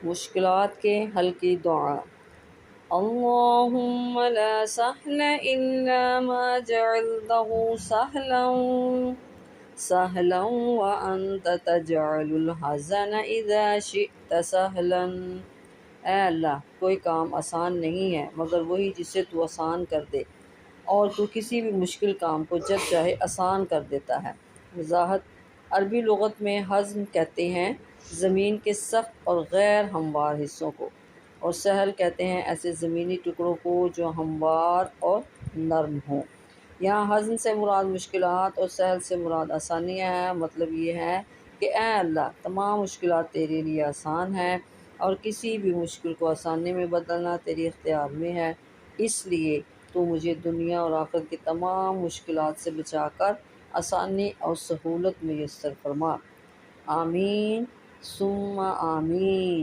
मुश्किलात के हल की दुआ। अल्लाहुम्मा ला सहला इल्ला मा जअलतहु सहलन सहलन व अंत तजअलुल हज़न इज़ा शिअत सहलन। ऐ अल्लाह, कोई काम आसान नहीं है मगर वही जिसे तू आसान कर दे, और तू किसी भी मुश्किल काम को जब चाहे आसान कर देता है। वज़ाहत। अरबी लुग़त में हज़्म कहते हैं ज़मीन के सख्त और गैर हमवार हिस्सों को, और सहल कहते हैं ऐसे ज़मीनी टुकड़ों को जो हमवार और नरम हों। यहाँ हज़्म से मुराद मुश्किलात और सहल से मुराद आसानियाँ हैं। मतलब ये है कि ऐ अल्लाह, तमाम मुश्किलात तेरे लिए आसान हैं और किसी भी मुश्किल को आसानी में बदलना तेरे इख्तियार में है। इसलिए तो मुझे दुनिया और आखिरत की तमाम मुश्किलात से बचाकर आसानी और सहूलत मुयस्सर फरमा। आमीन सुम्मा आमीन।